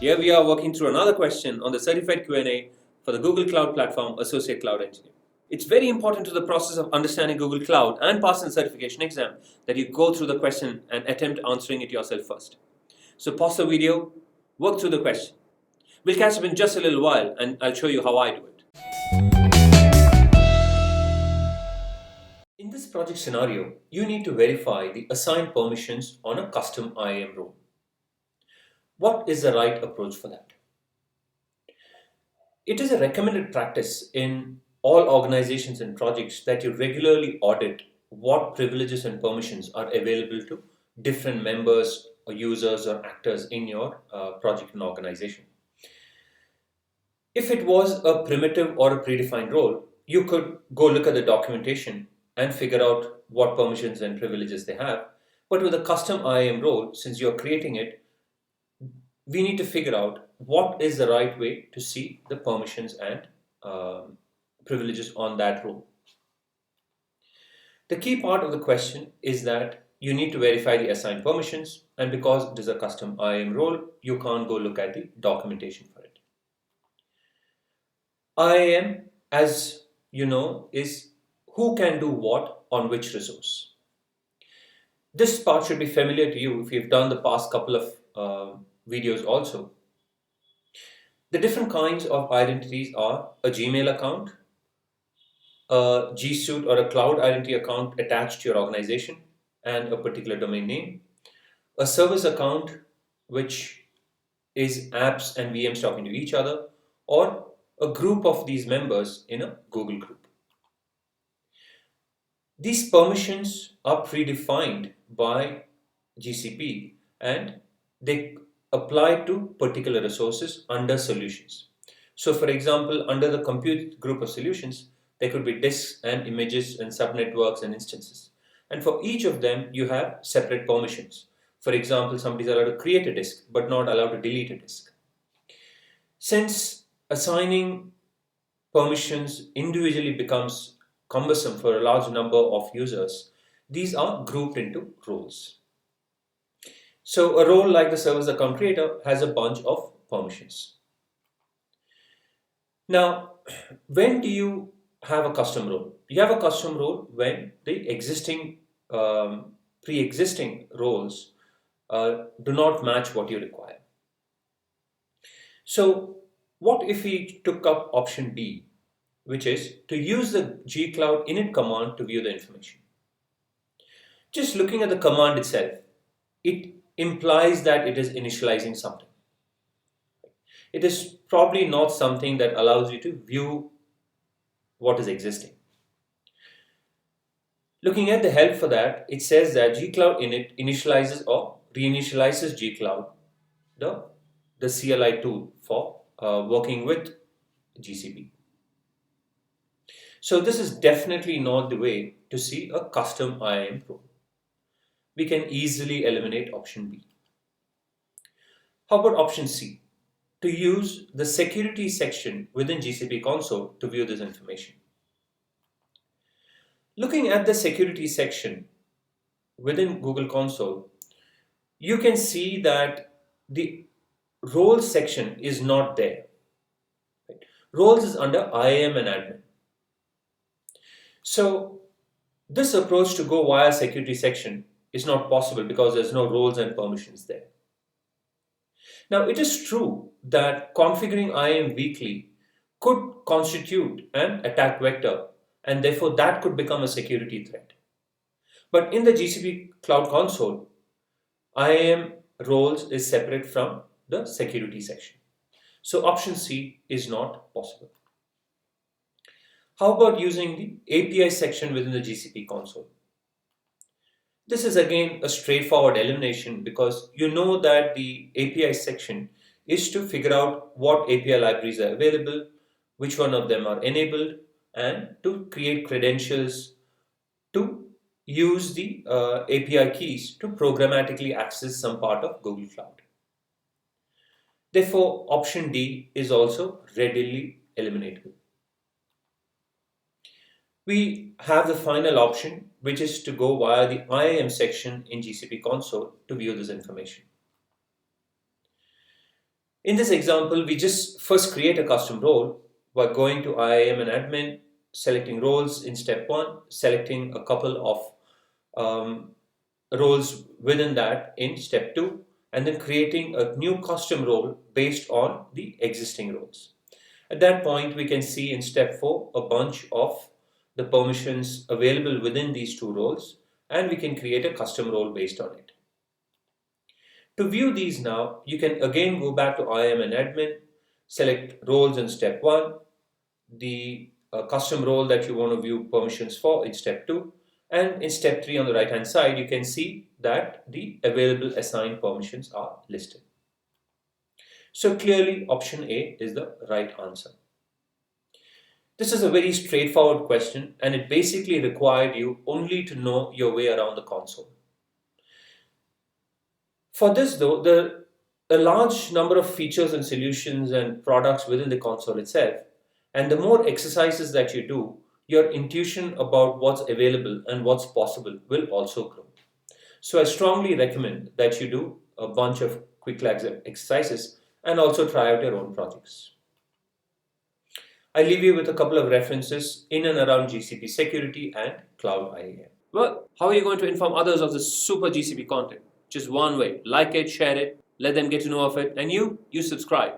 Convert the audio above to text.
Here we are working through another question on the certified Q&A for the Google Cloud Platform Associate Cloud Engineer. It's very important to the process of understanding Google Cloud and passing the certification exam that you go through the question and attempt answering it yourself first. So pause the video, work through the question. We'll catch up in just a little while and I'll show you how I do it. In this project scenario, you need to verify the assigned permissions on a custom IAM role. What is the right approach for that? It is a recommended practice in all organizations and projects that you regularly audit what privileges and permissions are available to different members or users or actors in your project and organization. If it was a primitive or a predefined role, you could go look at the documentation and figure out what permissions and privileges they have. But with a custom IAM role, since you're creating it, we need to figure out what is the right way to see the permissions and privileges on that role. The key part of the question is that you need to verify the assigned permissions, and because it is a custom IAM role, you can't go look at the documentation for it. IAM, as you know, is who can do what on which resource. This part should be familiar to you if you've done the past couple of videos also. The different kinds of identities are a Gmail account, a G Suite or a cloud identity account attached to your organization and a particular domain name, a service account which is apps and VMs talking to each other, or a group of these members in a Google group. These permissions are predefined by GCP and they apply to particular resources under solutions. So for example, under the compute group of solutions, there could be disks and images and subnetworks and instances. And for each of them, you have separate permissions. For example, somebody is allowed to create a disk, but not allowed to delete a disk. Since assigning permissions individually becomes cumbersome for a large number of users, these are grouped into roles. So a role like the service account creator has a bunch of permissions. Now, when do you have a custom role? You have a custom role when the existing pre-existing roles do not match what you require. So what if we took up option B, which is to use the gcloud init command to view the information? Just looking at the command itself, it implies that it is initializing something. It is probably not something that allows you to view what is existing. Looking at the help for that, it says that gcloud init initializes or reinitializes gcloud, the CLI tool for working with GCP. So this is definitely not the way to see a custom IAM role. We can easily eliminate option B. How about option C? To use the security section within GCP console to view this information. Looking at the security section within Google console, you can see that the roles section is not there. Roles is under IAM and admin. So this approach to go via security section is not possible because there's no roles and permissions there. Now, it is true that configuring IAM weakly could constitute an attack vector, and therefore that could become a security threat. But in the GCP Cloud Console, IAM roles is separate from the security section. So option C is not possible. How about using the API section within the GCP console? This is again a straightforward elimination because you know that the API section is to figure out what API libraries are available, which one of them are enabled, and to create credentials to use the API keys to programmatically access some part of Google Cloud. Therefore, option D is also readily eliminatable. We have the final option, which is to go via the IAM section in GCP console to view this information. In this example, we just first create a custom role by going to IAM and admin, selecting roles in step 1, selecting a couple of roles within that in step 2, and then creating a new custom role based on the existing roles. At that point, we can see in step 4 a bunch of the permissions available within these two roles, and we can create a custom role based on it. To view these now, you can again go back to IAM and admin, select roles in step 1, the custom role that you want to view permissions for in step 2, and in step 3 on the right hand side, you can see that the available assigned permissions are listed. So clearly option A is the right answer. This is a very straightforward question, and it basically required you only to know your way around the console. For this though, there are a large number of features and solutions and products within the console itself, and the more exercises that you do, your intuition about what's available and what's possible will also grow. So I strongly recommend that you do a bunch of quick exercises and also try out your own projects. I leave you with a couple of references in and around GCP security and cloud IAM. Well, how are you going to inform others of this super GCP content? Just one way: like it, share it, let them get to know of it, and you subscribe.